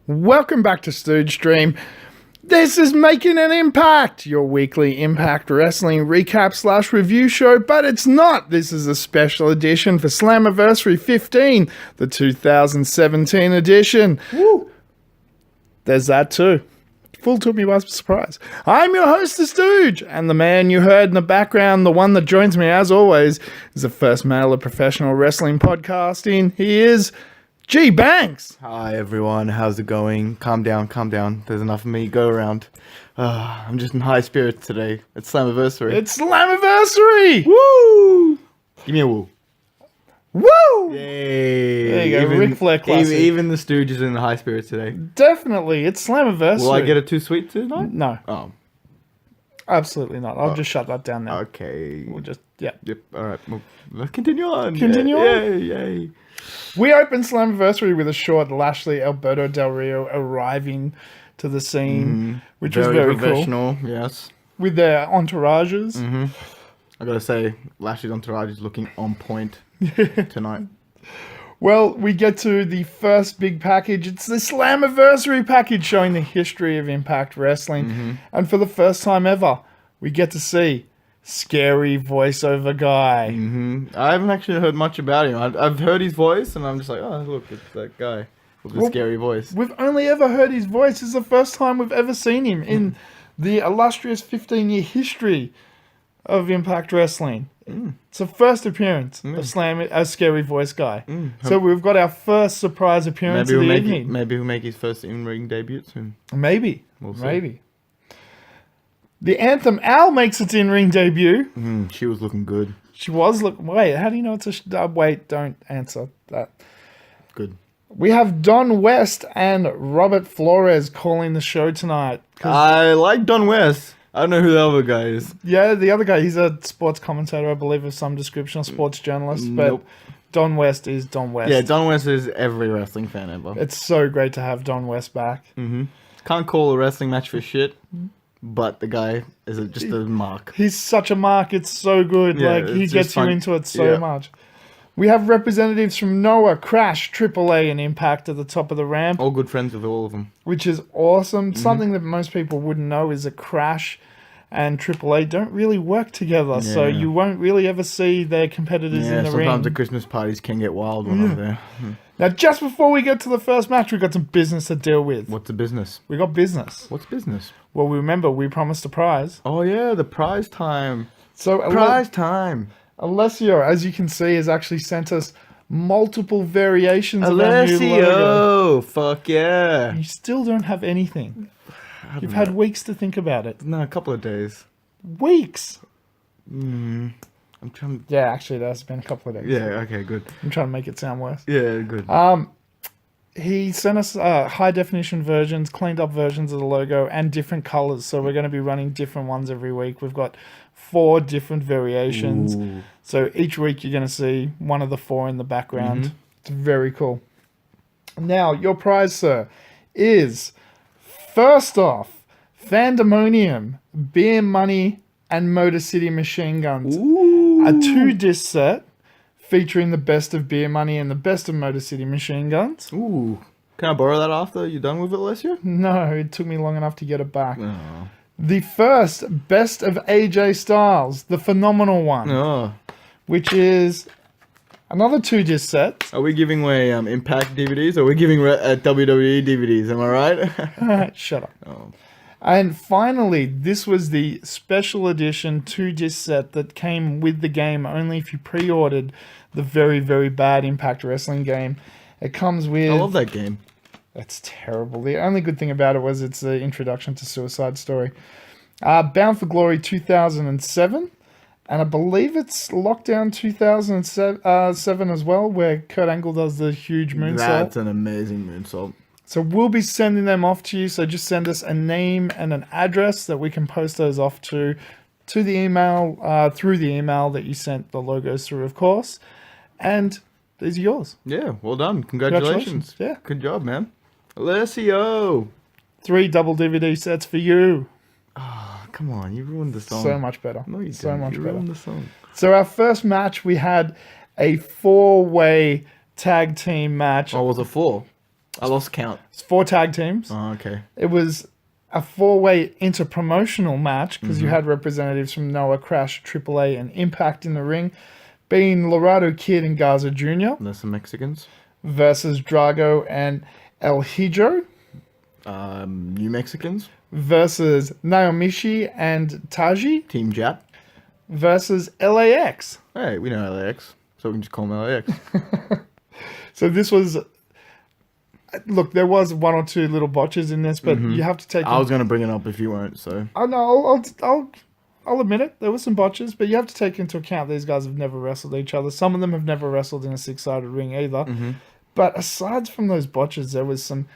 Welcome back to Stooge Stream. This is Making an Impact, your weekly Impact Wrestling recap / review show, but it's not. This is a special edition for Slammiversary 15, the 2017 edition. Woo! There's that too. Full took me by surprise. I'm your host, The Stooge, and the man you heard in the background, the one that joins me as always, is the first male of professional wrestling podcasting. He is G-Banks. Hi everyone, how's it going? Calm down. There's enough of me. Go around. I'm just in high spirits today. It's Slammiversary. It's Slammiversary! Woo! Give me a woo. Woo! Yay! There you go, Ric Flair classic. Even the Stooge is in high spirits today. Definitely, it's Slammiversary. Will I get it too sweet tonight? No. Oh. Absolutely not. I'll just shut that down now. Okay. We'll just, yeah. Yep, alright. Well, let's continue on. Continue on? Yay. We opened Slammiversary with a short Lashley Alberto Del Rio arriving to the scene, which was very professional, cool. Yes. With their entourages. I gotta say, Lashley's entourage is looking on point tonight. Well, we get to the first big package. It's the Slammiversary package showing the history of Impact Wrestling. And for the first time ever, we get to see scary voiceover guy. I haven't actually heard much about him. I've heard his voice, and I'm just like, oh, look, it's that guy with the scary voice. We've only ever heard his voice. It's the first time we've ever seen him in the illustrious 15-year history of Impact Wrestling. It's the first appearance of a scary voice guy. So we've got our first surprise appearance of the evening. Maybe he'll make his first in-ring debut soon. Maybe. We'll see. Maybe. The Anthem Al makes its in-ring debut. She was looking good. She was wait, how do you know it's a wait, don't answer that. Good. We have Don West and Robert Flores calling the show tonight. I like Don West. I don't know who the other guy is. Yeah, the other guy, he's a sports commentator, I believe, of some description, a sports journalist. But Nope. Don West is Don West. Yeah, Don West is every wrestling fan ever. It's so great to have Don West back. Can't call a wrestling match for shit, but the guy is just a mark. He's such a mark. It's so good. Yeah, like, he it's gets just you fun. into it so much. We have representatives from Noah, Crash, AAA, and Impact at the top of the ramp, All good friends with all of them. which is awesome. Something that most people wouldn't know is that Crash and AAA don't really work together, so Yeah. you won't really ever see their competitors in the ring. Sometimes the Christmas parties can get wild when I'm there. Now, just before we get to the first match, we've got some business to deal with. What's the business? We got business. What's business? Well, remember, we promised a prize. Oh yeah, the prize time. So Prize time. Alessio, as you can see, has actually sent us multiple variations of our new logo. Alessio, fuck yeah. You still don't have anything. You've had weeks to think about it. No, a couple of days. Weeks. I'm trying. Yeah, actually, that's been a couple of days. Yeah. Okay. Good. I'm trying to make it sound worse. Yeah. Good. He sent us high definition versions, cleaned up versions of the logo, and different colors. So we're going to be running different ones every week. We've got 4 different variations. Ooh. So each week you're going to see one of the 4 in the background. It's very cool. Now, your prize, sir, is first off, Fandemonium, Beer Money, and Motor City Machine Guns. Ooh. A 2-disc set featuring the best of Beer Money and the best of Motor City Machine Guns. Ooh. Can I borrow that after you're done with it, Alessio? No, it took me long enough to get it back. Oh. The first best of AJ Styles, the phenomenal one, Oh. which is another 2-disc set. Are we giving away Impact DVDs or are we giving WWE DVDs? Am I right? Shut up. Oh. And finally, this was the special edition 2-disc set that came with the game only if you pre-ordered the very, very bad Impact Wrestling game. It comes with... I love that game. That's terrible. The only good thing about it was it's the introduction to Suicide Story. Bound for Glory 2007. And I believe it's Lockdown 2007 as well, where Kurt Angle does the huge moonsault. That's an amazing moonsault. So we'll be sending them off to you. So just send us a name and an address that we can post those off to the email, through the email that you sent the logos through, of course. And these are yours. Yeah, well done. Congratulations. Yeah. Good job, man. Alessio. 3 double DVD sets for you. Oh, come on. You ruined the song. So much better. No, you didn't. So much you better. ruined the song. So our first match, we had a 4-way tag team match. Oh, was it 4? I lost count. It's 4 tag teams. Oh, okay. It was a 4-way interpromotional match because you had representatives from Noah, Crash, AAA, and Impact in the ring, being Laredo Kid and Garza Jr. There's some Mexicans. versus Drago and El Hijo New Mexicans. versus Naomichi and Taji Team Jap. versus L.A.X. Hey, we know L.A.X, so we can just call them L.A.X. So this was... Look, there was 1 or 2 little botches in this, but you have to take... I was going to bring it up if you weren't, so... I know, I'll admit it. There were some botches, but you have to take into account these guys have never wrestled each other. Some of them have never wrestled in a 6-sided ring either. But aside from those botches, there was some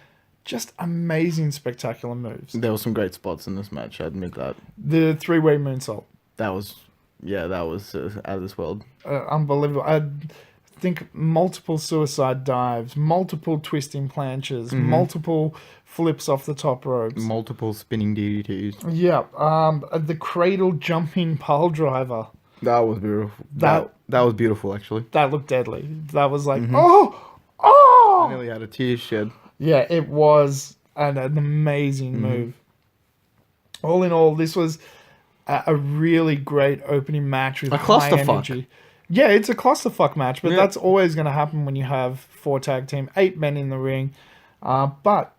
just amazing, spectacular moves. There were some great spots in this match, I admit that. The 3-way moonsault. That was out of this world. Unbelievable. I think multiple suicide dives, multiple twisting planches, multiple flips off the top ropes. Multiple spinning DDTs. Yeah. The cradle jumping pile driver. That was beautiful. That was beautiful, actually. That looked deadly. That was like, I nearly had a tear shed. Yeah, it was an amazing move. All in all, this was a really great opening match with high energy. Yeah, it's a clusterfuck match, but that's always going to happen when you have 4 tag team, 8 men in the ring. But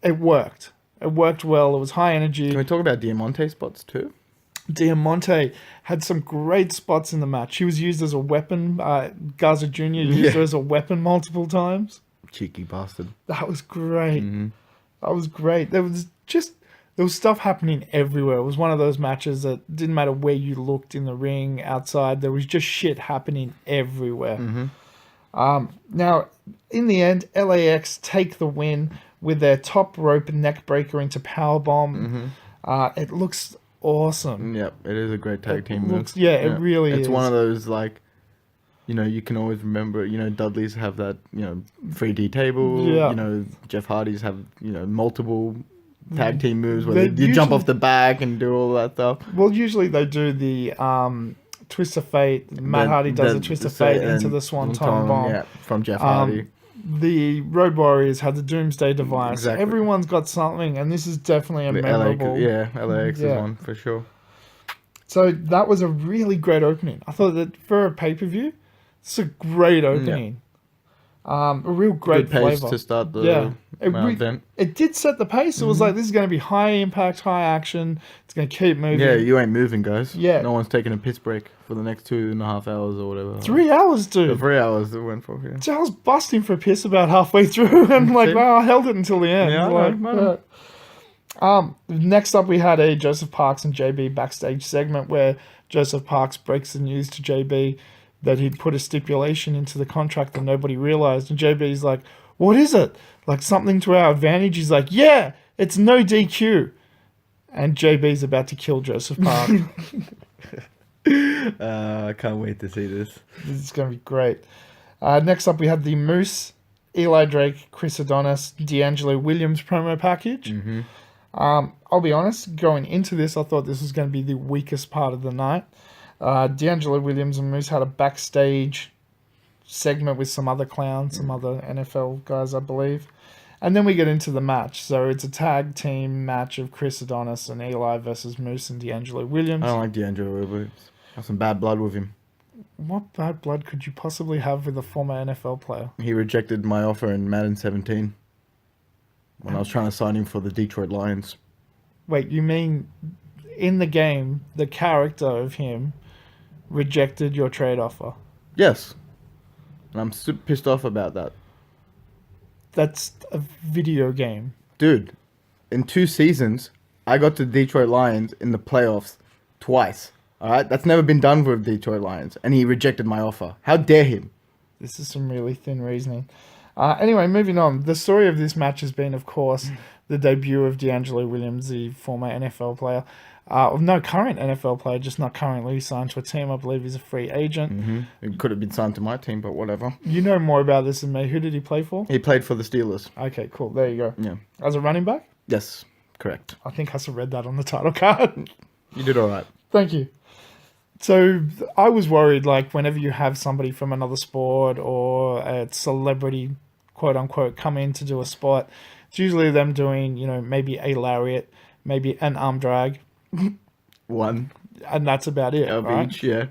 it worked. It worked well. It was high energy. Can we talk about Diamante spots too? Diamante had some great spots in the match. She was used as a weapon. Garza Jr. used her as a weapon multiple times. Cheeky bastard. That was great. That was great. There was stuff happening everywhere. It was one of those matches that didn't matter where you looked in the ring, outside. There was just shit happening everywhere. Now, in the end, L.A.X. take the win with their top rope neck breaker into powerbomb. It looks awesome. Yep, it is a great tag team Looks, move. it really is. It's one of those, like, you can always remember, Dudley's have that, 3D table. Yeah. Jeff Hardy's have, multiple tag team moves where They you jump usually- off the back and do all that stuff. Well, usually they do the Twist of Fate. Matt Hardy does a Twist of Fate into the Swanton Bomb. Yeah, from Jeff Hardy. The Road Warriors had the Doomsday Device. Exactly. Everyone's got something, and this is definitely a memorable... LAX is one, for sure. So that was a really great opening. I thought that for a pay-per-view, it's a great opening. A real great Good pace flavor. to start the event. It did set the pace. It was like, this is going to be high impact, high action. It's going to keep moving. Yeah, you ain't moving, guys. Yeah. No one's taking a piss break for the next 2.5 hours or whatever. 3 hours, dude. 3 hours it went for, yeah. So I was busting for a piss about halfway through, and like, wow, I held it until the end. Yeah, I know. Next up, we had a Joseph Parks and JB backstage segment where Joseph Parks breaks the news to JB that he'd put a stipulation into the contract that nobody realized, and JB's like, "What is it? Like something to our advantage?" He's like, "Yeah, it's no DQ," and JB's about to kill Joseph Parks. I can't wait to see this. This is going to be great. Next up, we had the Moose, Eli Drake, Chris Adonis, D'Angelo Williams promo package. I'll be honest, going into this, I thought this was going to be the weakest part of the night. D'Angelo Williams and Moose had a backstage segment with some other clowns, some other NFL guys, I believe. And then we get into the match. So it's a tag team match of Chris Adonis and Eli versus Moose and D'Angelo Williams. I don't like D'Angelo Williams. I have some bad blood with him. What bad blood could you possibly have with a former NFL player? He rejected my offer in Madden 17 when I was trying to sign him for the Detroit Lions. Wait, you mean in the game, the character of him rejected your trade offer? Yes. And I'm super pissed off about that. That's a video game. Dude, in 2 seasons, I got to Detroit Lions in the playoffs twice. Alright? That's never been done with Detroit Lions. And he rejected my offer. How dare him? This is some really thin reasoning. Anyway, moving on. The story of this match has been, of course, the debut of D'Angelo Williams, the former NFL player. No, current NFL player, just not currently signed to a team. I believe he's a free agent. It could have been signed to my team, but whatever. You know more about this than me. Who did he play for? He played for the Steelers. Okay, cool. There you go. Yeah. As a running back? Yes, correct. I think Hustle read that on the title card. You did alright. Thank you. So I was worried, like, whenever you have somebody from another sport or a celebrity quote unquote, come in to do a spot, it's usually them doing, maybe a lariat, maybe an arm drag, One and that's about it, of right? each, yeah.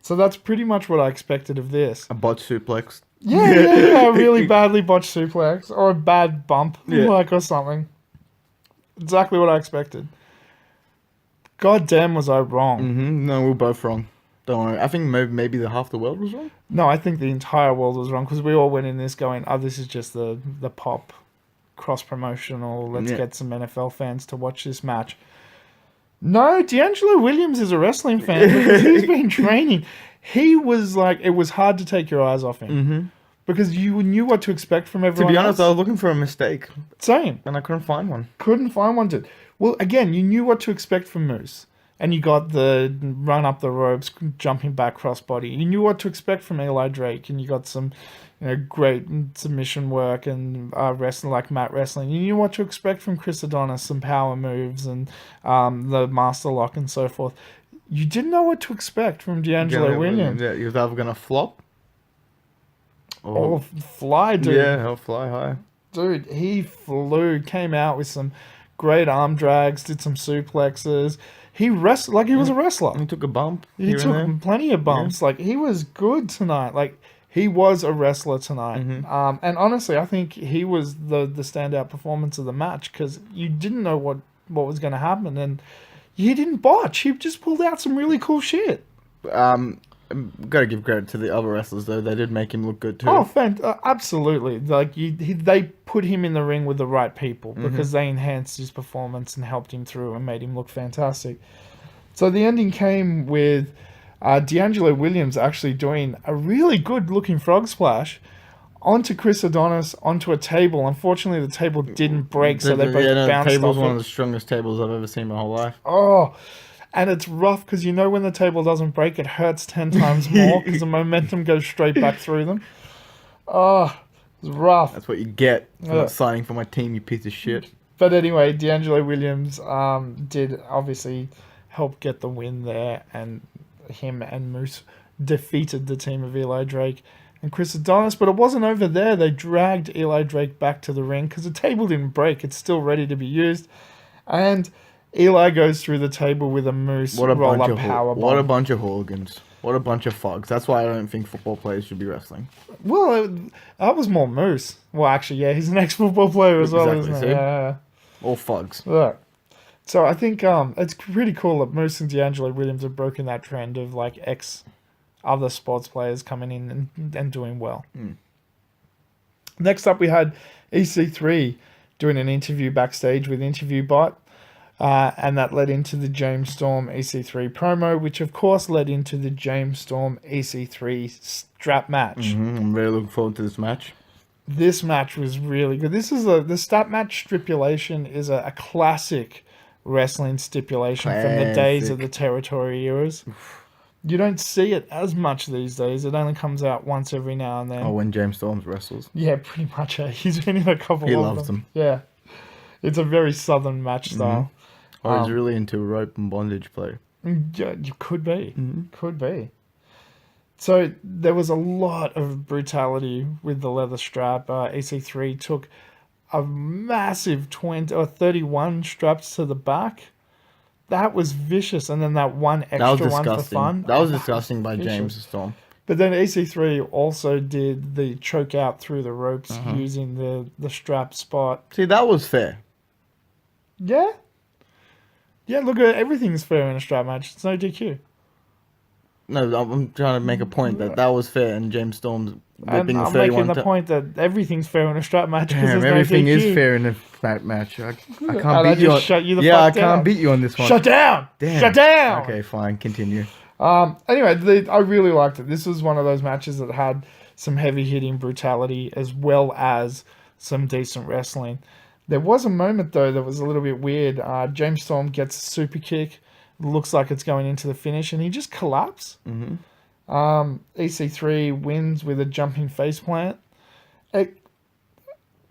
So that's pretty much what I expected of this. A botch suplex. Yeah, really badly botched suplex or a bad bump, Yeah. or something. Exactly what I expected. God damn, was I wrong. No, we're both wrong. Don't worry. I think maybe the half the world was wrong. No, I think the entire world was wrong because we all went in this going, oh, this is just the pop cross-promotional, let's get some NFL fans to watch this match. No, D'Angelo Williams is a wrestling fan because he's been training. He was like, it was hard to take your eyes off him because you knew what to expect from everyone To be honest, else. I was looking for a mistake Same. and I couldn't find one. Couldn't find one to. Well, again, you knew what to expect from Moose. And you got the run up the ropes, jumping back crossbody. You knew what to expect from Eli Drake, and you got some, great submission work and wrestling like mat wrestling. You knew what to expect from Chris Adonis, some power moves and the master lock and so forth. You didn't know what to expect from D'Angelo Williams. Yeah, he was either gonna flop Or fly, dude. Yeah, he'll fly high. Dude, he flew, came out with some great arm drags, did some suplexes. He wrestled like he was a wrestler. He took a bump. He took plenty of bumps. Like, he was good tonight. Like, he was a wrestler tonight. And honestly, I think he was the standout performance of the match because you didn't know what was going to happen. And he didn't botch. He just pulled out some really cool shit. Got to give credit to the other wrestlers, though. They did make him look good, too. Oh, absolutely. Like, they put him in the ring with the right people because they enhanced his performance and helped him through and made him look fantastic. So the ending came with D'Angelo Williams actually doing a really good-looking frog splash onto Chris Adonis, onto a table. Unfortunately, the table didn't break, so they both bounced the table's off one it. of the strongest tables I've ever seen in my whole life. Oh, and it's rough because when the table doesn't break, it hurts 10 times more because the momentum goes straight back through them. Oh, it's rough. That's what you get for not signing for my team, you piece of shit. But anyway, D'Angelo Williams did obviously help get the win there, and him and Moose defeated the team of Eli Drake and Chris Adonis. But it wasn't over there. They dragged Eli Drake back to the ring because the table didn't break. It's still ready to be used. And Eli goes through the table with a Moose roll-up power bomb. What a bunch of hooligans. What a bunch of thugs. That's why I don't think football players should be wrestling. Well, that was more Moose. Well, actually, yeah, he's an ex-football player as well, isn't he? Yeah. All thugs. Look. So I think it's pretty cool that Moose and D'Angelo Williams have broken that trend of like other sports players coming in and doing well. Next up, we had EC3 doing an interview backstage with InterviewBot. And that led into the James Storm EC3 promo, which of course led into the James Storm EC3 strap match. I'm really looking forward to this match. This match was really good. This is the strap match stipulation is a classic wrestling stipulation from the days of the territory eras. You don't see it as much these days. It only comes out once every now and then. Oh, when James Storm wrestles. Yeah, pretty much. He's been in a couple He of loves them. Yeah. It's a very southern match style. Or he's really into rope and bondage play. Yeah, you could be. Could be. So there was a lot of brutality with the leather strap. EC3 took a massive 20 or 31 straps to the back. That was vicious. And then that one extra one for fun. That was disgusting by vicious. James Storm. But then EC3 also did the choke out through the ropes using the strap spot. See, that was fair. Yeah. Yeah, look, everything's fair in a strap match. It's no DQ. No, I'm trying to make a point that was fair, and James Storm's whipping I'm 31 making the point that everything's fair in a strap match. Damn, everything is fair in a flat match. I And can't I beat you on. just shut you the Yeah, I fuck down. can't beat you on this one. Shut down! Damn. Shut down! Okay, fine. Continue. Anyway, I really liked it. This was one of those matches that had some heavy-hitting brutality as well as some decent wrestling. There was a moment, though, that was a little bit weird. James Storm gets a super kick. Looks like it's going into the finish, and he just collapsed. EC3 wins with a jumping faceplant.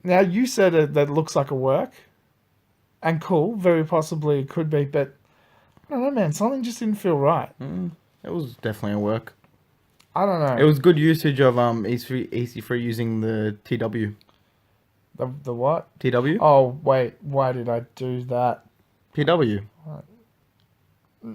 Now, you said that looks like a work. And cool, very possibly it could be, but I don't know, man. Something just didn't feel right. It was definitely a work. I don't know. It was good usage of EC3 using the TW. The what? TW? Oh, wait. Why did I do that? PW.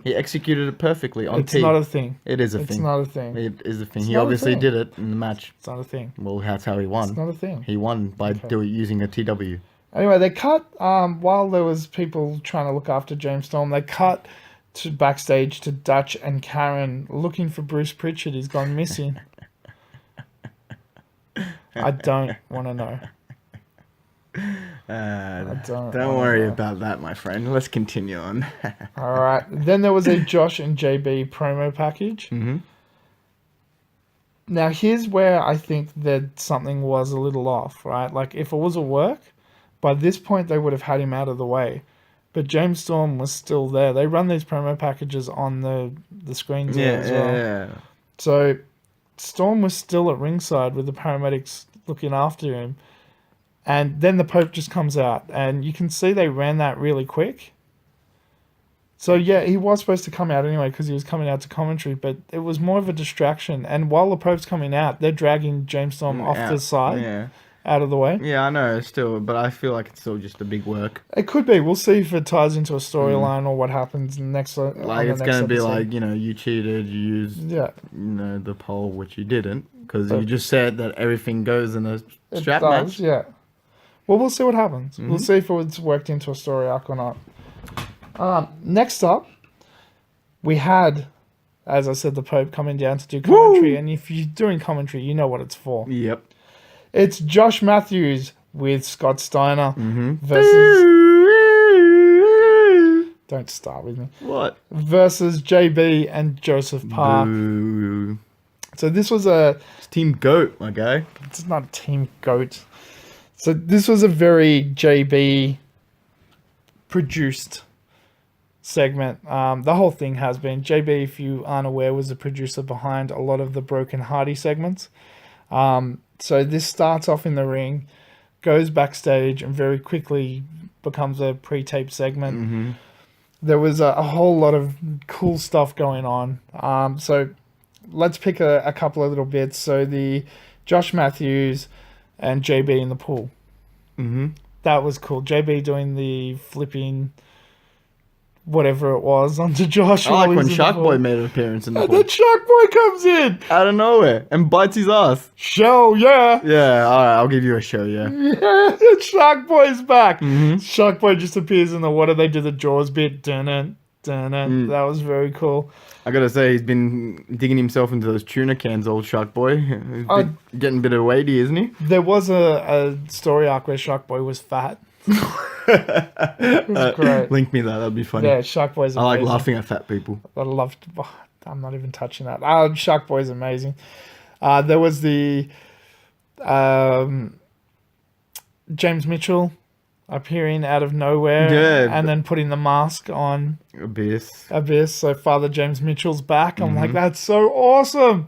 He executed it perfectly on It's T. not a thing. It is a It's thing. not a thing. It is a thing. It's He not a obviously thing. did it in the match. It's not a thing. Well, that's how he won. It's not a thing. He won by using a TW. Anyway, they cut, while there was people trying to look after James Storm, they cut to backstage to Dutch and Karen looking for Bruce Pritchard. He's gone missing. I don't want to know. Don't worry about that, my friend. Let's continue on. All right. Then there was a Josh and JB promo package. Mm-hmm. Now, here's where I think that something was a little off, right? Like, if it was a work, by this point they would have had him out of the way. But James Storm was still there. They run these promo packages on the screens there as well. Yeah. So Storm was still at ringside with the paramedics looking after him. And then the Pope just comes out. And you can see they ran that really quick. So, yeah, he was supposed to come out anyway because he was coming out to commentary. But it was more of a distraction. And while the Pope's coming out, they're dragging James Storm off the side, out of the way. Yeah, I know, still. But I feel like it's still just a big work. It could be. We'll see if it ties into a storyline or what happens next. Like, it's going to be like, you cheated, you used, the pole, which you didn't. Because you just said that everything goes in a strap match. Yeah. Well, we'll see what happens. We'll see if it's worked into a story arc or not. Next up, we had, as I said, the Pope coming down to do commentary. Woo! And if you're doing commentary, you know what it's for. Yep. It's Josh Matthews with Scott Steiner versus... Don't start with me. What? Versus JB and Joseph Park. Boo. So this was It's Team GOAT, my guy. It's not a Team GOAT. So this was a very JB produced segment. The whole thing has been. JB, if you aren't aware, was the producer behind a lot of the Broken Hardy segments. So this starts off in the ring, goes backstage, and very quickly becomes a pre-taped segment. Mm-hmm. There was a whole lot of cool stuff going on. So let's pick a couple of little bits. So the Josh Matthews and JB in the pool. Mm-hmm. That was cool. JB doing the flipping whatever it was onto Josh. I like when Sharkboy made an appearance in the pool. Then Sharkboy comes in out of nowhere and bites his ass. Show, yeah. Yeah, alright, I'll give you a show, yeah. Yeah, Sharkboy's back. Mm-hmm. Sharkboy just appears in the water. They do the Jaws bit. Dun-dun, dun-dun. That was very cool. I gotta say, he's been digging himself into those tuna cans, old Sharkboy. He's getting a bit of weighty, isn't he? There was a story arc where Sharkboy was fat. It was great. Link me that'd be funny. Yeah, Sharkboy's amazing. I like laughing at fat people. I'm not even touching that. Sharkboy's amazing. There was the James Mitchell appearing out of nowhere and then putting the mask on Abyss. So Father James Mitchell's back. I'm like, that's so awesome.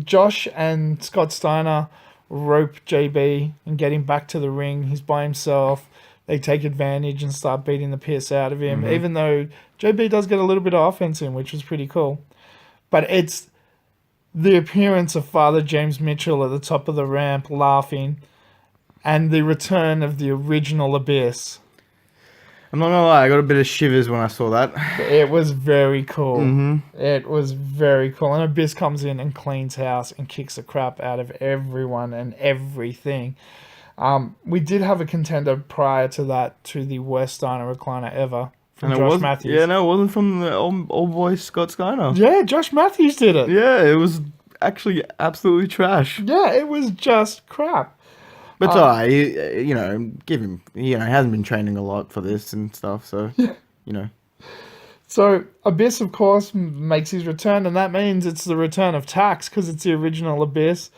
Josh and Scott Steiner rope JB and get him back to the ring. He's by himself. They take advantage and start beating the piss out of him, even though JB does get a little bit of offense in, which was pretty cool. But it's the appearance of Father James Mitchell at the top of the ramp laughing and the return of the original Abyss. I'm not gonna lie, I got a bit of shivers when I saw that. It was very cool. It was very cool. And Abyss comes in and cleans house and kicks the crap out of everyone and everything. We did have a contender prior to that to the worst Steiner recliner ever from Josh Matthews. Yeah, no, it wasn't from the old boy Scott Steiner. Yeah, Josh Matthews did it. Yeah, it was actually absolutely trash. Yeah, it was just crap. But it's alright, give him, he hasn't been training a lot for this and stuff, so, So, Abyss, of course, makes his return, and that means it's the return of Tax, because it's the original Abyss.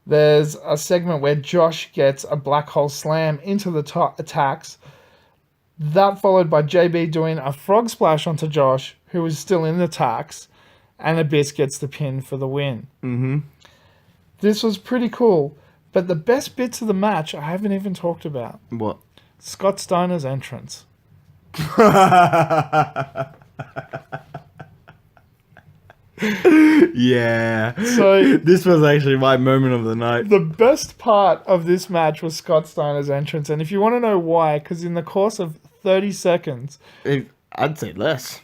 There's a segment where Josh gets a black hole slam into the Tax. That followed by JB doing a frog splash onto Josh, who was still in the Tax, and Abyss gets the pin for the win. Mm-hmm. This was pretty cool. But the best bits of the match I haven't even talked about. What? Scott Steiner's entrance. Yeah. So- this was actually my moment of the night. The best part of this match was Scott Steiner's entrance. And if you want to know why, because in the course of 30 seconds, I'd say less.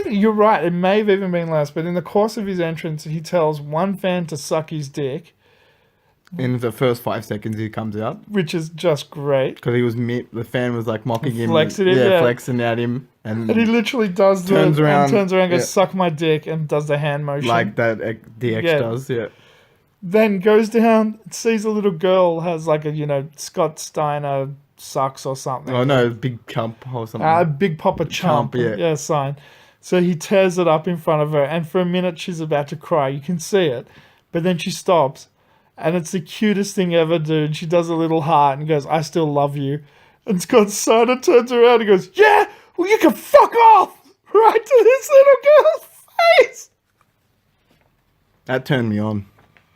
you're right, it may have even been less, but in the course of his entrance, he tells one fan to suck his dick, In the first 5 seconds, he comes out which is just great. because the fan was like mocking him, Flexing him, yeah. flexing at him, and And he literally does Turns around, and goes, yeah. suck my dick, and does the hand motion. like that DX Yeah. does. Yeah. Then goes down, sees a little girl, has like a, Scott Steiner sucks or something. Oh no, big chump or something. Big Papa Chump. Chump, yeah. Sign. So he tears it up in front of her, and for a minute she's about to cry. You can see it. But then she stops, and it's the cutest thing ever, dude. She does a little heart and goes, I still love you. And Scott Steiner turns around and goes, yeah, well, you can fuck off! Right to this little girl's face! That turned me on.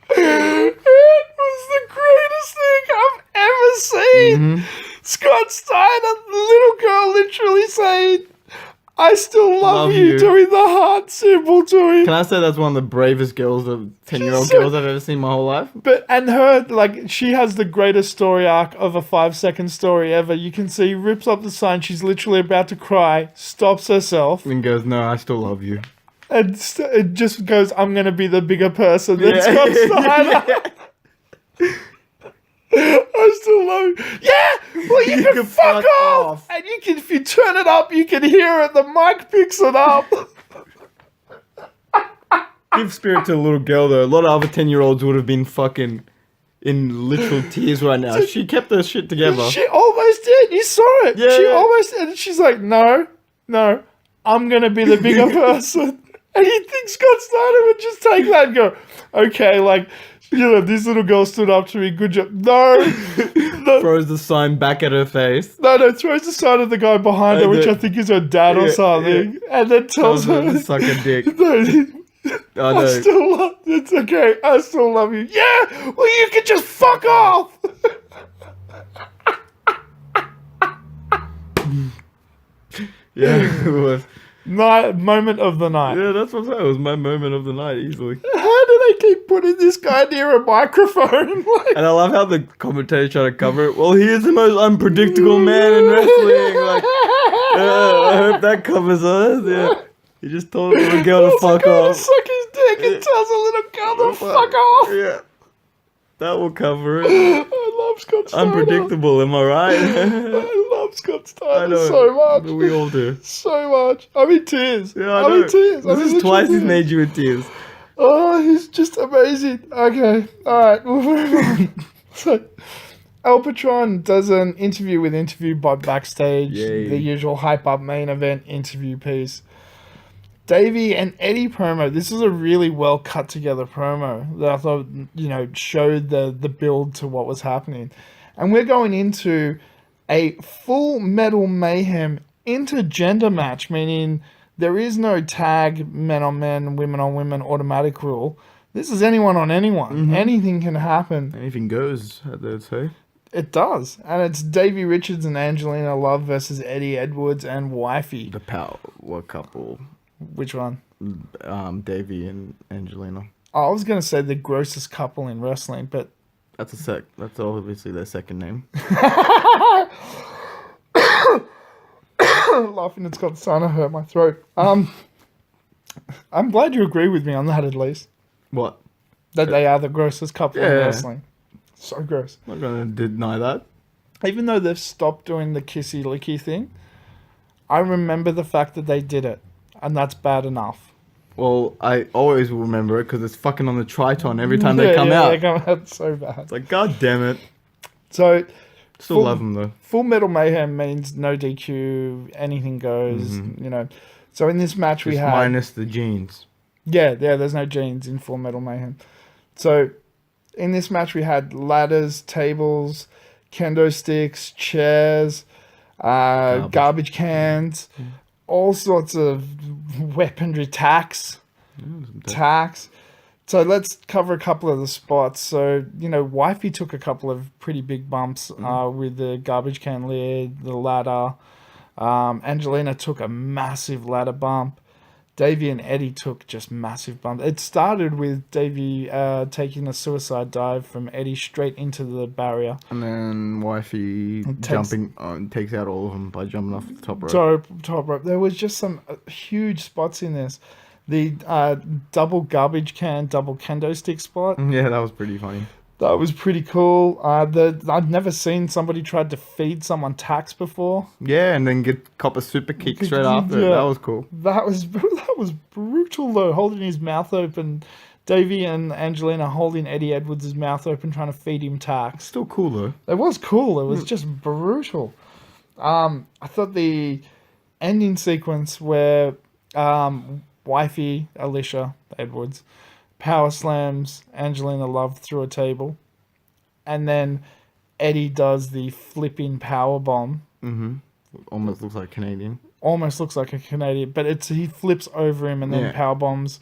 It was the greatest thing I've ever seen. Scott Steiner, the little girl, literally saying, I still love you, doing the heart symbol to him. Can I say that's one of the bravest girls, 10-year-old so- girls I've ever seen in my whole life? And her, like, she has the greatest story arc of a 5-second story ever. You can see, rips up the sign, she's literally about to cry, stops herself, And goes, no, I still love you. and it just goes, I'm going to be the bigger person than Scott Steiner. I still love you. Yeah, well, you can fuck off. And you can, if you turn it up, you can hear it. The mic picks it up. Give spirit to the little girl, though. A lot of other 10-year-olds would have been fucking in literal tears right now. She kept her shit together. She almost did. You saw it. Yeah. She almost, and she's like, no, I'm going to be the bigger person. And you think Scott Steiner would just take that and go, okay, like, this little girl stood up to me. Good job. No. Throws the sign back at her face. No, throws the sign of the guy behind her, which I think is her dad or Yeah, something. And then tells her to suck a dick. No, I know. I still love, it's okay. I still love you. Yeah, well, you can just fuck off. Yeah, it was. Moment of the night. Yeah, that's what I said. It was my moment of the night, easily. How do they keep putting this guy near a microphone? Like, And I love how the commentators try to cover it. Well, he is the most unpredictable man in wrestling. Like, I hope that covers us. Yeah. He just told a little girl to fuck off. Suck his dick and tells a little girl to fuck off. Yeah. That will cover it. I love Scott Steiner. Unpredictable, am I right? I love Scott I Steiner know. so much. We all do. So much. I'm in tears. Yeah, I I'm know. in tears. I'm This in is twice literal he's tears. made you in tears. Oh, he's just amazing. Okay, alright, we'll move on. So, El Patron does an interview with Interview Bot backstage, Yay. the usual hype up main event interview piece. Davey and Eddie promo. This is a really well cut together promo that I thought, showed the build to what was happening. And we're going into a full Metal Mayhem intergender match, meaning there is no tag men on men, women on women automatic rule. This is anyone on anyone. Mm-hmm. Anything can happen. Anything goes, I'd say. It does. And it's Davey Richards and Angelina Love versus Eddie Edwards and Wifey. The power couple. Which one? Davey and Angelina. Oh, I was going to say the grossest couple in wrestling, but That's obviously their second name. laughing at Scott Steiner hurt my throat. I'm glad you agree with me on that at least. What? That they are the grossest couple in Yeah. wrestling. So gross. I'm not gonna deny that. Even though they've stopped doing the kissy licky thing, I remember the fact that they did it. And that's bad enough. Well, I always will remember it because it's fucking on the Triton every time they come out. They come out so bad. It's like, god damn it. So, Still love them though. Full Metal Mayhem means no DQ, anything goes, So in this match we Just had... minus the jeans. Yeah, there's no jeans in Full Metal Mayhem. So, in this match we had ladders, tables, kendo sticks, chairs, garbage cans, all sorts of weaponry, tacks. So let's cover a couple of the spots. So, Wifey took a couple of pretty big bumps with the garbage can lid, the ladder. Angelina took a massive ladder bump. Davey and Eddie took just massive bumps. It started with Davey taking a suicide dive from Eddie straight into the barrier. And then Wifey takes out all of them by jumping off the top rope. Top rope. There was just some huge spots in this. The double garbage can, double kendo stick spot. Yeah, that was pretty funny. That was pretty cool. I'd never seen somebody tried to feed someone tacks before. Yeah, and then get cop a super kick straight after. Yeah. That was cool. That was brutal though, holding his mouth open. Davey and Angelina holding Eddie Edwards' mouth open, trying to feed him tacks. Still cool though. It was cool. It was just brutal. I thought the ending sequence where wifey Alicia Edwards power slams Angelina Love through a table, and then Eddie does the flipping power bomb. Mm-hmm. Almost looks like Canadian. Almost looks like a Canadian, but he flips over him and then power bombs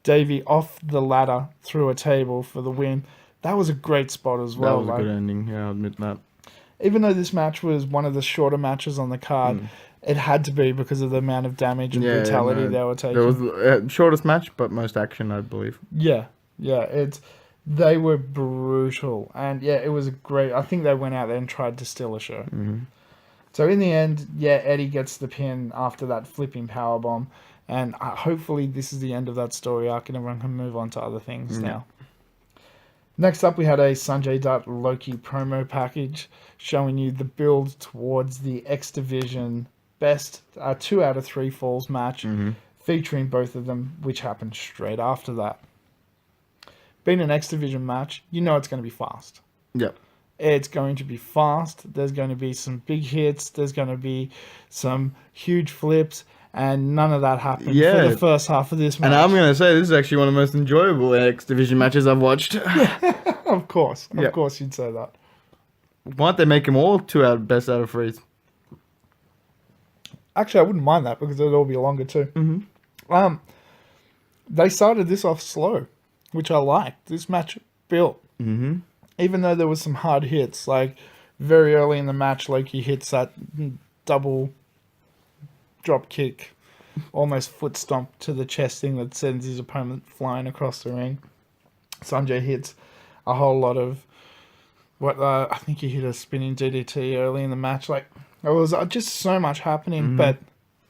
Davey off the ladder through a table for the win. That was a great spot as well. That was a good ending. Yeah, I'll admit that. Even though this match was one of the shorter matches on the card, it had to be because of the amount of damage and brutality they were taking. It was the shortest match, but most action, I believe. Yeah. They were brutal, and it was a great. I think they went out there and tried to steal a show. Mm-hmm. So in the end, Eddie gets the pin after that flipping power bomb, and hopefully this is the end of that story arc, and everyone can move on to other things now. Next up, we had a Sanjay Dutt Loki promo package showing you the build towards the X Division best 2 out of 3 falls match, featuring both of them, which happened straight after that. Being an X Division match, you know it's going to be fast. Yep. It's going to be fast. There's going to be some big hits. There's going to be some huge flips. And none of that happened for the first half of this match. And I'm going to say, this is actually one of the most enjoyable X Division matches I've watched. Of course. Of course you'd say that. Why don't they make them all 2 out best out of 3s? Actually, I wouldn't mind that because it'll all be longer too. Mm-hmm. They started this off slow, which I liked. This match built. Mm-hmm. Even though there was some hard hits, like very early in the match, Loki hits that double drop kick, almost foot stomp to the chest thing that sends his opponent flying across the ring. Sanjay hits a whole lot of I think he hit a spinning DDT early in the match. Like, there was just so much happening, but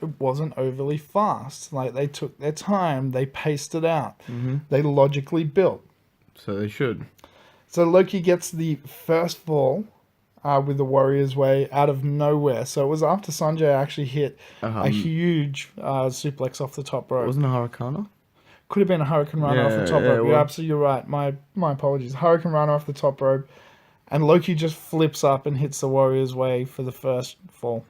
it wasn't overly fast. Like, they took their time, they paced it out, they logically built. So they should. So Loki gets the first fall with the Warrior's Way out of nowhere. So it was after Sanjay actually hit a huge suplex off the top rope. Wasn't it a Hurricane? Could have been a Hurricane Runner off the top rope. You're absolutely right. My apologies. Hurricane Runner off the top rope. And Loki just flips up and hits the Warrior's Way for the first fall.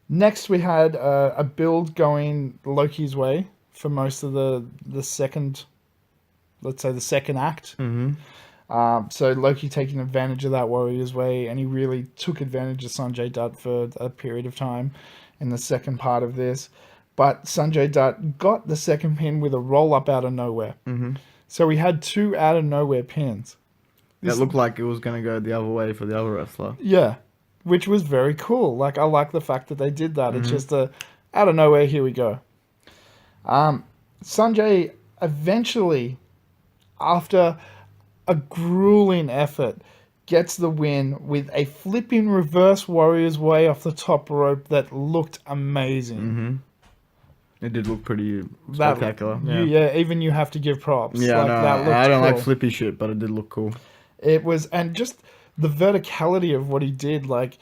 Next, we had a build going Loki's way for most of the second, let's say the second act. So Loki taking advantage of that Warrior's Way, and he really took advantage of Sanjay Dutt for a period of time in the second part of this. But Sanjay Dutt got the second pin with a roll-up out of nowhere. So we had 2 out-of-nowhere pins. It looked like it was going to go the other way for the other wrestler. Yeah, which was very cool. Like, I like the fact that they did that. It's just out of nowhere, here we go. Sanjay eventually, after a grueling effort, gets the win with a flipping reverse Warrior's Way off the top rope that looked amazing. It did look pretty spectacular. Even you have to give props. Yeah, that I don't cool. like flippy shit, but it did look cool. It was, and just the verticality of what he did, like,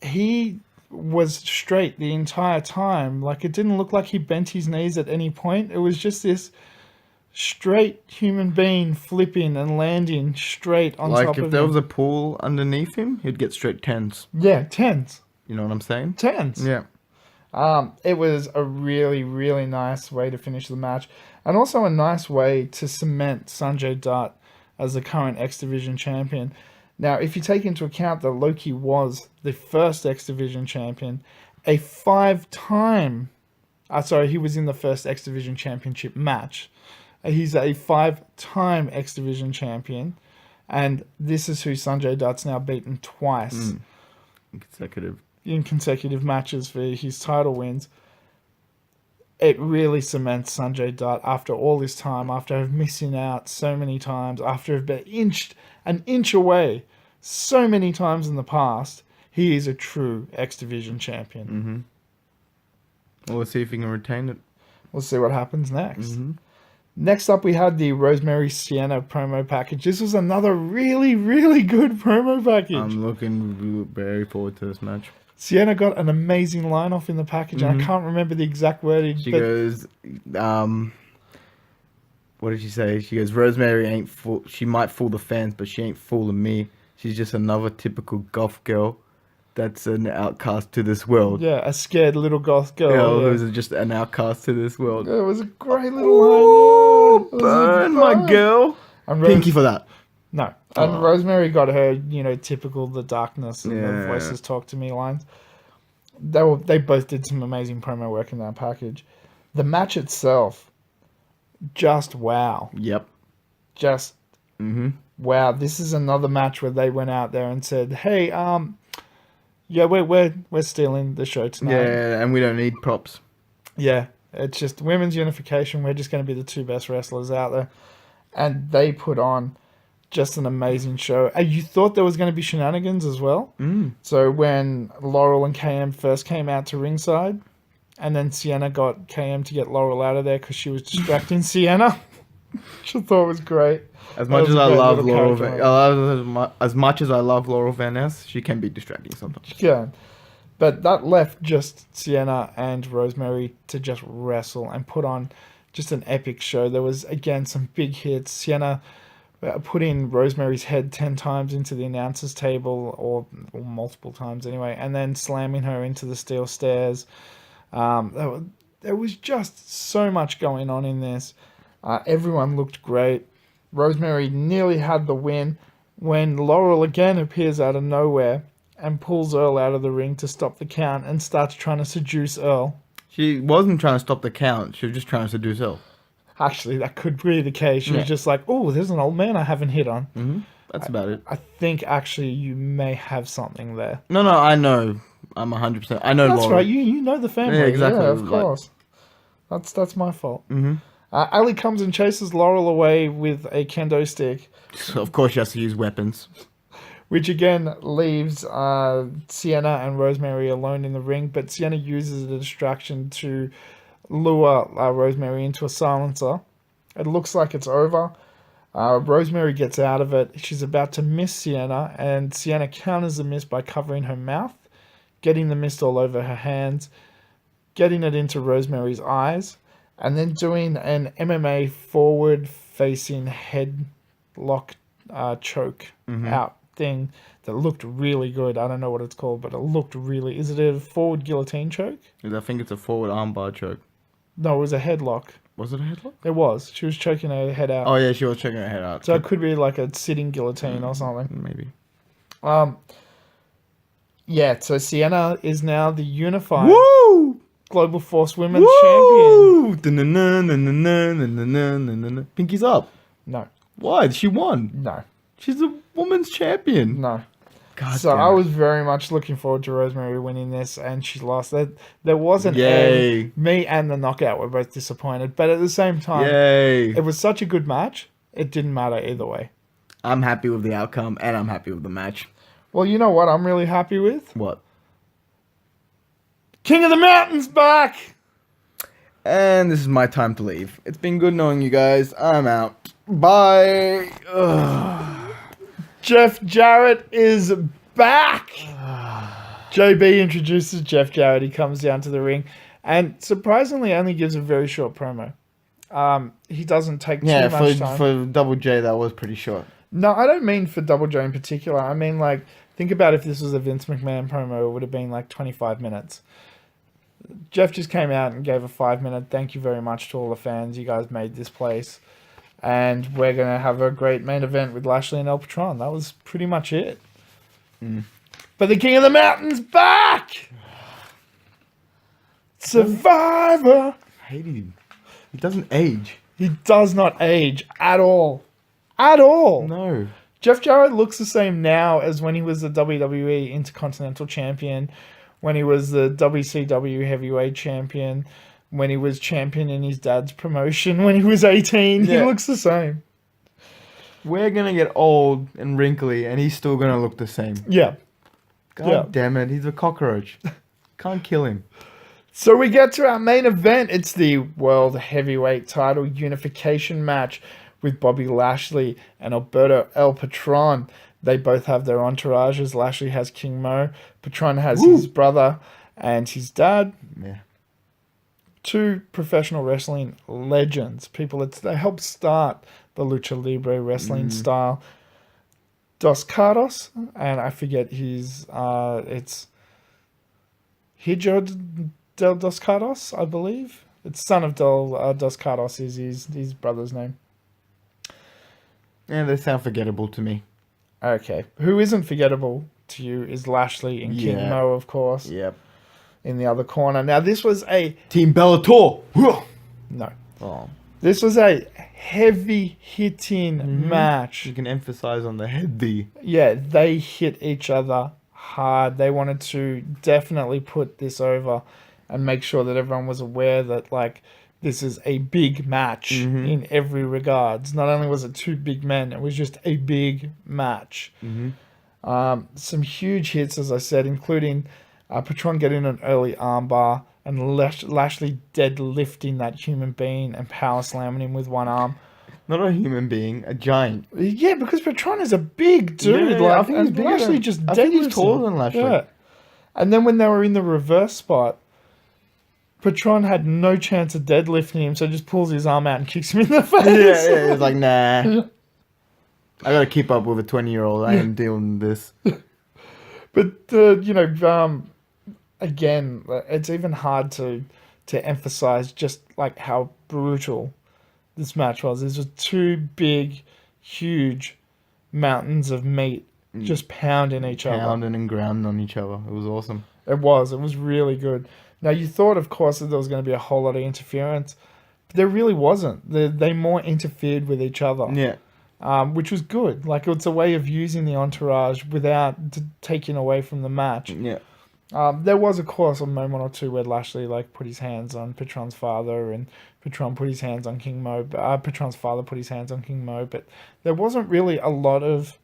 he was straight the entire time. Like, it didn't look like he bent his knees at any point. It was just this straight human being flipping and landing straight on top of him. Like, if there was a pool underneath him, he'd get straight 10s. Yeah, 10s. You know what I'm saying? 10s. Yeah. It was a really, really nice way to finish the match, and also a nice way to cement Sanjay Dutt as the current X Division champion. Now, if you take into account that Loki was the first X Division champion, he was in the first X Division championship match. He's a 5-time X Division champion, and this is who Sanjay Dutt's now beaten twice. Consecutive. In consecutive matches for his title wins. it really cements Sanjay Dutt after all this time, after missing out so many times, after have been an inch away so many times in the past. He is a true X Division champion. Well, let's see if he can retain it. We'll see what happens next. Next up, we had the Rosemary Sienna promo package. This was another really, really good promo package. I'm looking very forward to this match. Sienna got an amazing line off in the package, and I can't remember the exact wording. She goes, what did she say? She goes, Rosemary ain't fool. She might fool the fans, but she ain't fooling me. She's just another typical goth girl that's an outcast to this world. Yeah, a scared little goth girl. Who's just an outcast to this world. It was a great little line. Burn, my girl. And Pinky for that. No. And Rosemary got her, typical the darkness and the voices talk to me lines. They both did some amazing promo work in that package. The match itself, just wow. Yep. Just wow. This is another match where they went out there and said, "Hey, we're stealing the show tonight." Yeah, and we don't need props. Yeah, it's just women's unification. We're just going to be the two best wrestlers out there, and they put on just an amazing show. You thought there was going to be shenanigans as well. So when Laurel and KM first came out to ringside, and then Sienna got KM to get Laurel out of there because she was distracting Sienna, which I thought was great. As much as I love Laurel, as much as I love Laurel Van Ness, she can be distracting sometimes. Yeah, but that left just Sienna and Rosemary to just wrestle and put on just an epic show. There was again some big hits. Sienna putting Rosemary's head 10 times into the announcer's table, or multiple times anyway, and then slamming her into the steel stairs. There was just so much going on in this. Everyone looked great. Rosemary nearly had the win when Laurel again appears out of nowhere and pulls Earl out of the ring to stop the count and starts trying to seduce Earl. She wasn't trying to stop the count. She was just trying to seduce Earl. Actually, that could be the case. She was just like, oh, there's an old man I haven't hit on. That's about it. I think, actually, you may have something there. No, I know. I'm 100%. I know That's Laurel. right. You know the family. Yeah, exactly. Yeah, of course. That's my fault. Ali comes and chases Laurel away with a kendo stick. So of course she has to use weapons. Which again leaves Sienna and Rosemary alone in the ring. But Sienna uses the distraction to lure Rosemary into a silencer. It looks like it's over. Rosemary gets out of it. She's about to miss Sienna, and Sienna counters the miss by covering her mouth, getting the mist all over her hands, getting it into Rosemary's eyes, and then doing an MMA forward-facing headlock choke out thing that looked really good. I don't know what it's called, but it looked really... Is it a forward guillotine choke? I think it's a forward armbar choke. No, it was a headlock. Was it a headlock? It was. She was choking her head out. Oh yeah, she was choking her head out. So it could be like a sitting guillotine or something. Maybe. Yeah, so Sienna is now the unified Woo! Global Force Women's Champion. Pinky's up. No. Why? She won. No. She's a women's champion. No. God So damn I it. was very much looking forward to Rosemary winning this, and she lost. There wasn't Yay. me and the knockout were both disappointed, but at the same time, Yay. it was such a good match. It didn't matter either way. I'm happy with the outcome, and I'm happy with the match. Well, you know what I'm really happy with? What? King of the Mountain's back! And this is my time to leave. It's been good knowing you guys. I'm out. Bye. Ugh. Jeff Jarrett is back! JB introduces Jeff Jarrett. He comes down to the ring and surprisingly only gives a very short promo. He doesn't take too much time. For Double J, that was pretty short. No, I don't mean for Double J in particular. I mean, like, think about if this was a Vince McMahon promo, it would have been like 25 minutes. Jeff just came out and gave a 5-minute thank you very much to all the fans. You guys made this place. And we're going to have a great main event with Lashley and El Patron. That was pretty much it. But the King of the Mountain's back! Survivor! I hate him. He doesn't age. He does not age at all. At all. No. Jeff Jarrett looks the same now as when he was the WWE Intercontinental Champion, when he was the WCW Heavyweight Champion, when he was champion in his dad's promotion when he was 18. He Yeah. looks the same. We're gonna get old and wrinkly, and he's still gonna look the same. Yeah. God Yeah. damn it, he's a cockroach. Can't kill him. So we get to our main event. It's the World Heavyweight Title Unification match with Bobby Lashley and Alberto El Patron. They both have their entourages. Lashley has King Mo. Patron has his brother and his dad. Yeah. Two professional wrestling legends. People that they helped start the Lucha Libre wrestling style. Dos Cardos, and I forget his, it's Hijo del Dos Cardos, I believe. It's son of Dos Cardos is his brother's name. Yeah, they sound forgettable to me. Okay. Who isn't forgettable to you is Lashley and King Yeah. Mo, of course, Yep. in the other corner. Now, this was a... Team Bellator. No. Oh, This was a heavy-hitting match. you can emphasize on the heavy. Yeah, they hit each other hard. They wanted to definitely put this over and make sure that everyone was aware that, like, this is a big match in every regards. Not only was it two big men, it was just a big match. Some huge hits, as I said, including Patron getting an early armbar and Lashley deadlifting that human being and power slamming him with one arm. Not a human being, a giant. Yeah, because Patron is a big dude. Yeah, like, I think he's and bigger Lashley than- just I think he's deadlifts taller him. than Lashley. Yeah. And then when they were in the reverse spot, Patron had no chance of deadlifting him, so just pulls his arm out and kicks him in the face. Yeah, it's like, nah. I gotta keep up with a 20-year-old. I ain't dealing with this. But again, it's even hard to emphasize just like how brutal this match was. These were two big, huge mountains of meat just pounding each other. Pounding and grounding on each other. It was awesome. It was really good. Now, you thought, of course, that there was going to be a whole lot of interference, but there really wasn't. They more interfered with each other. Yeah. Which was good. Like, it's a way of using the entourage without taking away from the match. Yeah. There was, of course, a moment or two where Lashley like put his hands on Patron's father, and Patron put his hands on King Mo. Patron's father put his hands on King Mo, but there wasn't really a lot of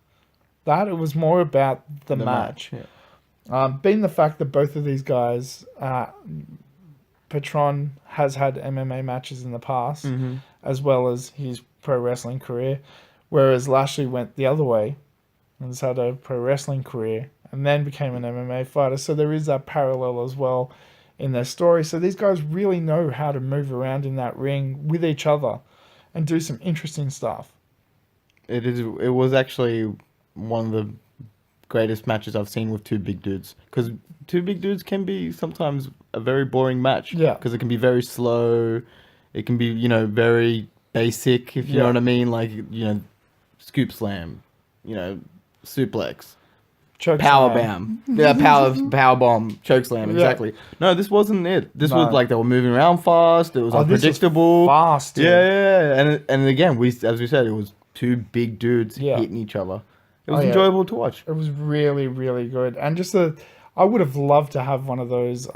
that. It was more about the match. Yeah. Being the fact that both of these guys, Patron has had MMA matches in the past, as well as his pro wrestling career, whereas Lashley went the other way and has had a pro wrestling career and then became an MMA fighter. So there is that parallel as well in their story. So these guys really know how to move around in that ring with each other and do some interesting stuff. It was actually one of the greatest matches I've seen with two big dudes. Because two big dudes can be sometimes a very boring match. Yeah. Because it can be very slow. It can be, very basic, if you know what I mean. Like, scoop slam, suplex. Choke Power slam. bam. Yeah, power bomb, choke slam, exactly. No, this wasn't it. This No. was like they were moving around fast. It was This was unpredictable. fast. dude. Yeah. And again, as we said, it was two big dudes Yeah. hitting each other. It was Oh, yeah. enjoyable to watch. It was really, really good. And just I would have loved to have one of those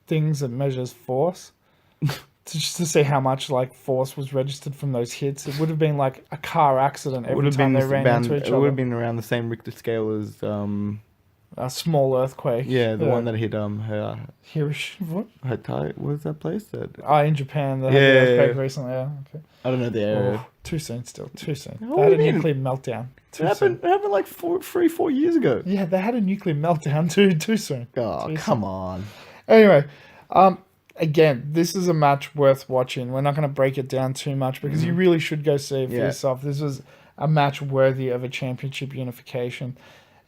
things that measures force. Just to see how much like force was registered from those hits. It would have been like a car accident every time they ran into each It would other. have been around the same Richter scale as A small earthquake. the one that hit her Hiroshima. her tie. What was that place? That In Japan, they had Yeah, the earthquake yeah. recently. Yeah, okay. I don't know the area. Oh, too soon still. Too soon. What They had do a you mean? nuclear meltdown. Too It soon. happened like 4 years ago. Yeah, they had a nuclear meltdown too soon. Oh, Too come on. Anyway, again, this is a match worth watching. We're not going to break it down too much because you really should go see it for Yeah. yourself. This was a match worthy of a championship unification.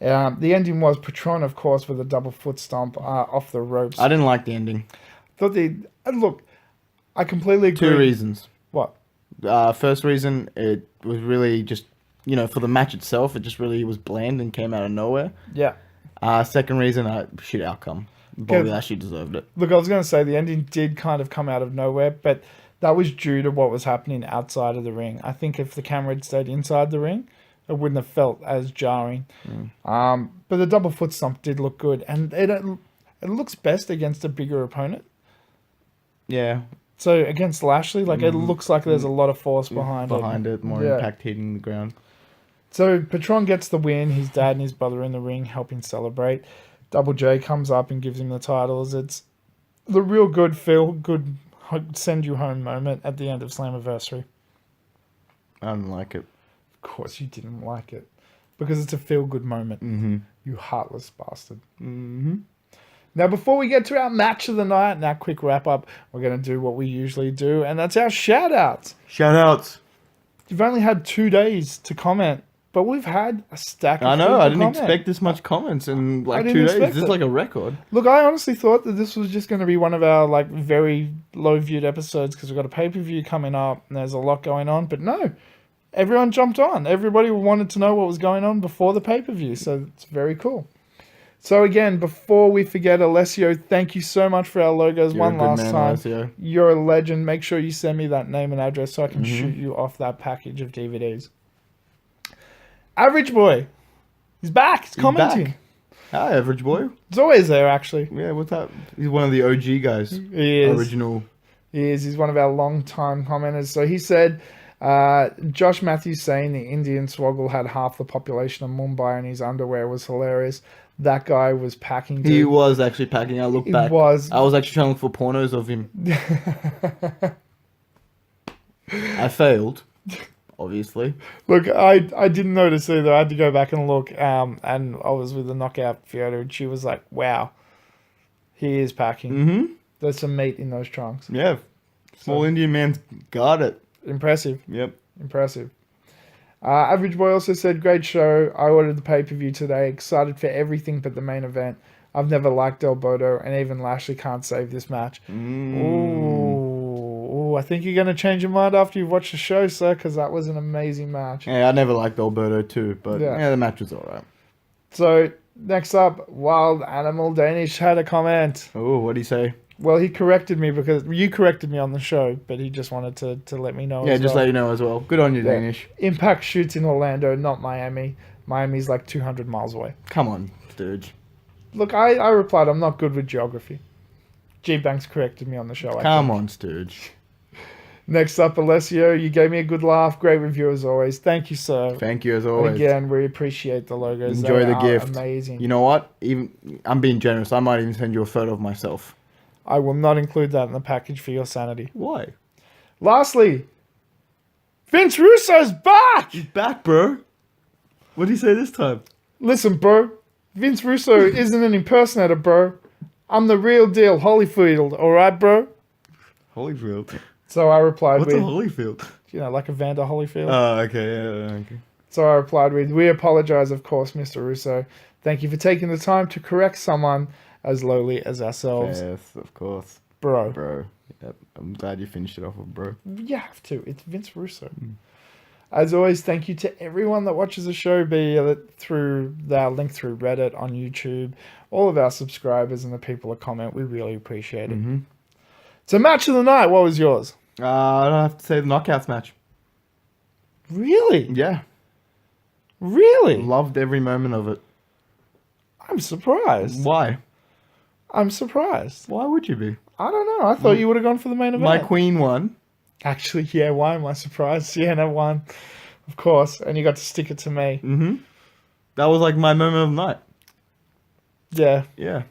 The ending was Patron, of course, with a double foot stomp off the ropes. I didn't like the ending. Thought look, I completely agree. Two reasons. What? First reason, it was really just, for the match itself, it just really was bland and came out of nowhere. Yeah. Second reason, shit outcome. Bobby Good. Lashley deserved it. Look, I was going to say the ending did kind of come out of nowhere, but that was due to what was happening outside of the ring. I think if the camera had stayed inside the ring, it wouldn't have felt as jarring. But the double foot stomp did look good, and it looks best against a bigger opponent. Yeah. So against Lashley, like it looks like there's a lot of force behind it. More impact hitting the ground. So Patron gets the win. His dad and his brother in the ring helping celebrate. Double J comes up and gives him the titles. It's the real good send you home moment at the end of Slammiversary. I didn't like it. Of course you didn't like it. Because it's a feel good moment. Mm-hmm. You heartless bastard. Mm-hmm. Now, before we get to our match of the night and our quick wrap up, we're going to do what we usually do, and that's our shout outs. Shout outs. You've only had 2 days to comment, but we've had a stack of I know, I didn't comment. expect this much comments in like I 2 didn't days. expect This is it. like a record. Look, I honestly thought that this was just going to be one of our like very low viewed episodes because we've got a pay per view coming up and there's a lot going on. But no, everyone jumped on. Everybody wanted to know what was going on before the pay per view, so it's very cool. So again, before we forget, Alessio, thank you so much for our logos You're one a good last man, time. Alessio. You're a legend. Make sure you send me that name and address so I can shoot you off that package of DVDs. Average Boy. He's back. He's commenting. Back. Hi, Average Boy. He's always there, actually. Yeah, what's up? He's one of the OG guys. He is. Original. He is. He's one of our long-time commenters. So he said, Josh Matthews saying the Indian swoggle had half the population of Mumbai in his underwear was hilarious. That guy was packing. He was actually packing. I looked back. Was. I was actually trying to look for pornos of him. I failed, obviously. Look, I didn't notice either. I had to go back and look. And I was with the knockout Fiona, and she was like, "Wow, he is packing. Mm-hmm. There's some meat in those trunks. Yeah, small Indian man's got it. Impressive. Yep. Impressive." Average Boy also said, "Great show. I ordered the pay-per-view today. Excited for everything but the main event. I've never liked Del Bodo, and even Lashley can't save this match." Ooh, I think you're going to change your mind after you've watched the show, sir, because that was an amazing match. Yeah, I never liked Alberto too, but Yeah. the match was alright. So, next up, Wild Animal Danish had a comment. Oh, what'd he say? Well, he corrected me because you corrected me on the show, but he just wanted to let me know. Yeah, as just well. let you know as well. Good on you, Yeah. Danish. Impact shoots in Orlando, not Miami. Miami's like 200 miles away. Come on, Stooge. Look, I replied, I'm not good with geography. G-Banks corrected me on the show. Come on, Stooge. Next up, Alessio, you gave me a good laugh. Great review as always. Thank you, sir. Thank you as And always. again, we appreciate the logos. Enjoy They the are gift. Amazing. You know what? Even I'm being generous. I might even send you a photo of myself. I will not include that in the package for your sanity. Why? Lastly, Vince Russo's back! He's back, bro. What did he say this time? Listen, bro. Vince Russo isn't an impersonator, bro. I'm the real deal, Holyfield. All right, bro? Holyfield. So I replied What's a with, Holyfield? like a Vander Holyfield. Oh, okay, yeah, okay. So I replied with, we apologize, of course, Mr. Russo. Thank you for taking the time to correct someone as lowly as ourselves. Yes, of course. Bro. Bro. Yep. I'm glad you finished it off with bro. You have to. It's Vince Russo. As always, thank you to everyone that watches the show, be it through our link through Reddit, on YouTube, all of our subscribers and the people that comment. We really appreciate it. Mm-hmm. So match of the night, what was yours? I don't have to say the knockouts match. Really? Yeah. Really? Loved every moment of it. I'm surprised. Why? I'm surprised. Why would you be? I don't know. I thought you would have gone for the main event. My queen won. Actually, yeah, why am I surprised? Sienna won, of course, and you got to stick it to me. Mm-hmm. That was like my moment of the night. Yeah. Yeah.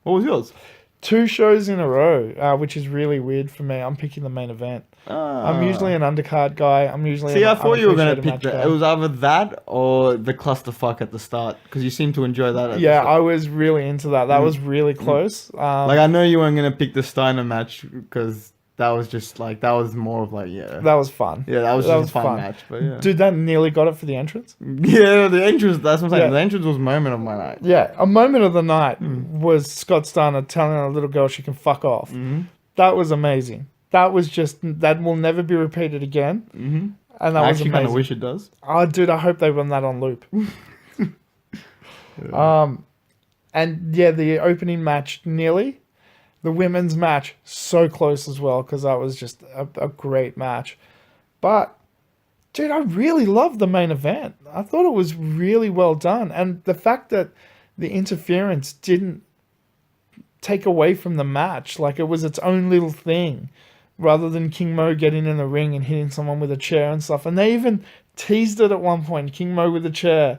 What was yours? 2 shows in a row, which is really weird for me. I'm picking the main event. I'm usually an undercard guy. I'm usually See, an I thought you were going to unappreciated pick match that. guy. It was either that or the clusterfuck at the start because you seem to enjoy that. At the Yeah, start. I was really into that. That was really close. Like, I know you weren't going to pick the Steiner match because that was just like, that was more of like, yeah. That was fun. Yeah, that was just a fun match. But yeah. Dude, that nearly got it for the entrance. Yeah, the entrance, that's what I'm saying. Yeah. The entrance was a moment of my night. Yeah, a moment of the night was Scott Steiner telling a little girl she can fuck off. Mm-hmm. That was amazing. That was just, that will never be repeated again. Mm-hmm. And that I was actually kind of amazing. wish it does. Oh, dude, I hope they run that on loop. And yeah, the opening match nearly. The women's match, so close as well, because that was just a great match. But, dude, I really loved the main event. I thought it was really well done. And the fact that the interference didn't take away from the match. Like, it was its own little thing, rather than King Mo getting in the ring and hitting someone with a chair and stuff. And they even teased it at one point, King Mo with a chair.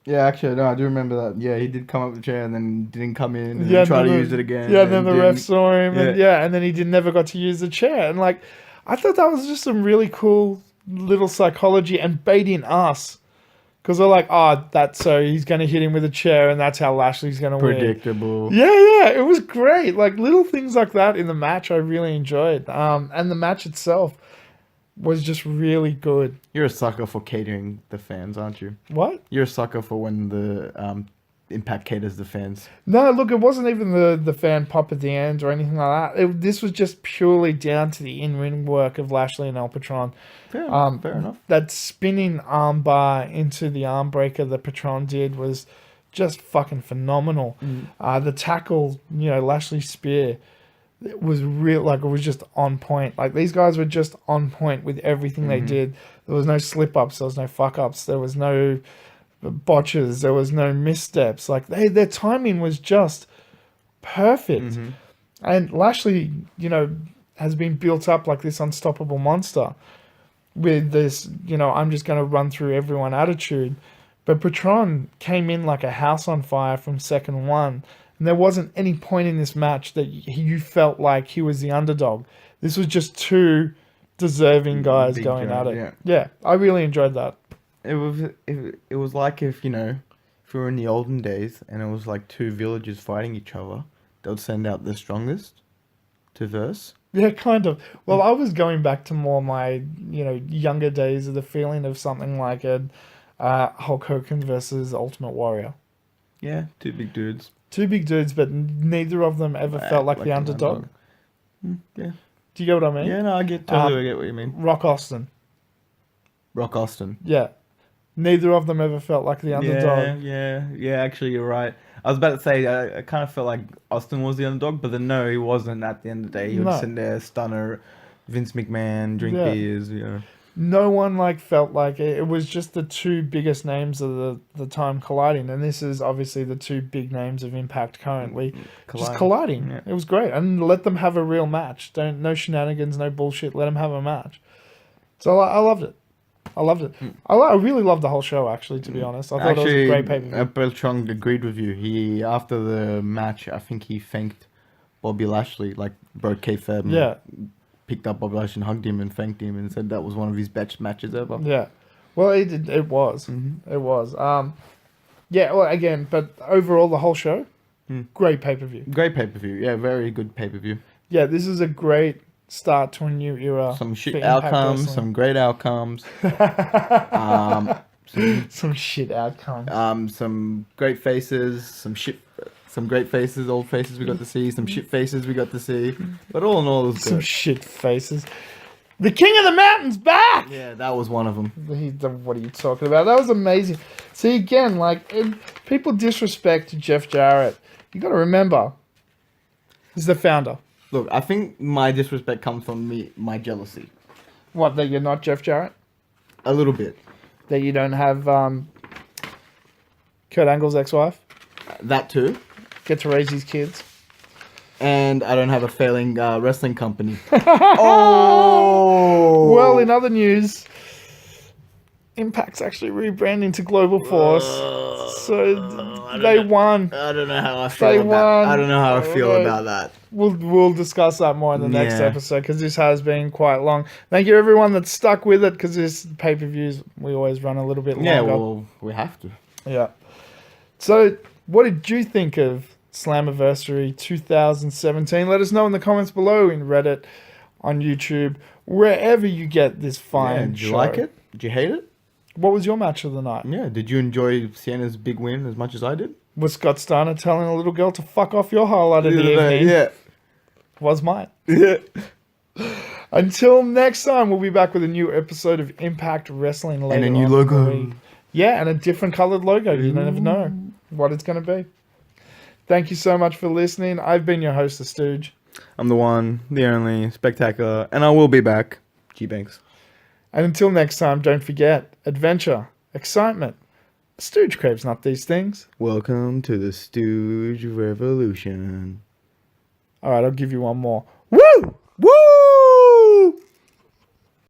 Yeah, actually, no, I do remember that. Yeah, he did come up with the chair and then didn't come in and then try to use it again. Yeah, and then the ref saw him. Yeah. And then he never got to use the chair. And, like, I thought that was just some really cool little psychology and baiting us. Because they're like, so he's going to hit him with a chair and that's how Lashley's going to win. Predictable. Yeah, it was great. Like, little things like that in the match I really enjoyed. And the match itself was just really good. You're a sucker for catering the fans, aren't you? What? You're a sucker for when the Impact caters the fans. No, look, it wasn't even the fan pop at the end or anything like that. This was just purely down to the in-ring work of Lashley and El Patron. Fair enough. That spinning armbar into the arm breaker that Patron did was just fucking phenomenal. The tackle, Lashley's spear, it was real. Like, it was just on point. Like, these guys were just on point with everything they did. There was no slip-ups. There was no fuck-ups. There was no botches. There was no missteps. Like, their timing was just perfect. And Lashley, has been built up like this unstoppable monster with this, I'm just going to run through everyone attitude. But Patron came in like a house on fire from second one. And there wasn't any point in this match that you felt like he was the underdog. This was just two deserving guys going at it. Yeah, I really enjoyed that. It was like if we were in the olden days and it was like two villages fighting each other, they would send out the strongest to verse. Yeah, kind of. Well, I was going back to more my, younger days of the feeling of something like a Hulk Hogan versus Ultimate Warrior. Yeah, two big dudes. Two big dudes, but neither of them ever felt like the underdog. Yeah. Do you get what I mean? Yeah, no, I totally get what you mean. Rock Austin. Yeah. Neither of them ever felt like the underdog. Yeah, actually, you're right. I was about to say, I kind of felt like Austin was the underdog, but then no, he wasn't at the end of the day. He was sitting there, stunner, Vince McMahon, drink beers, No one felt like it. It was just the two biggest names of the time colliding, and this is obviously the two big names of Impact currently just colliding. Yeah. It was great, and let them have a real match. No shenanigans, no bullshit. Let them have a match. So I loved it. I really loved the whole show, actually, to be honest. I thought it was a great pay-per-view. Beltran agreed with you. He, after the match, I think he thanked Bobby Lashley, broke kayfabe. Yeah. Picked up Bobby Lashley and hugged him and thanked him and said that was one of his best matches ever. Yeah. Well, it was. It was. But overall, the whole show, great pay-per-view. Great pay-per-view. Yeah, very good pay-per-view. Yeah, this is a great start to a new era. Some shit outcomes, some great outcomes. Some shit outcomes. Some great faces, some great faces, old faces we got to see, some shit faces we got to see. But all in all, it was good. Some shit faces. The King of the Mountain's back! Yeah, that was one of them. What are you talking about? That was amazing. See, again, people disrespect Jeff Jarrett. You got to remember, he's the founder. Look, I think my disrespect comes from my jealousy. What, that you're not Jeff Jarrett? A little bit. That you don't have Kurt Angle's ex-wife? That too. Get to raise his kids. And I don't have a failing wrestling company. Oh! Well, in other news, Impact's actually rebranding to Global Force. They won. I don't know how I feel about that. We'll discuss that more in the next episode because this has been quite long. Thank you everyone that's stuck with it because this pay-per-views we always run a little bit longer. Yeah, well, we have to. Yeah. So, what did you think of Slammiversary 2017? Let us know in the comments below in Reddit, on YouTube, wherever you get this fine Did you like it? Did you hate it? What was your match of the night? Yeah, did you enjoy Sienna's big win as much as I did? Was Scott Steiner telling a little girl to fuck off your highlight of the evening? Yeah. Was mine. Yeah. Until next time, we'll be back with a new episode of Impact Wrestling later. And a new logo. Yeah, and a different coloured logo. You never know what it's going to be. Thank you so much for listening. I've been your host, The Stooge. I'm the one, the only, spectacular, and I will be back. G-Banks. And until next time, don't forget, adventure, excitement. Stooge craves not these things. Welcome to the Stooge Revolution. All right, I'll give you one more.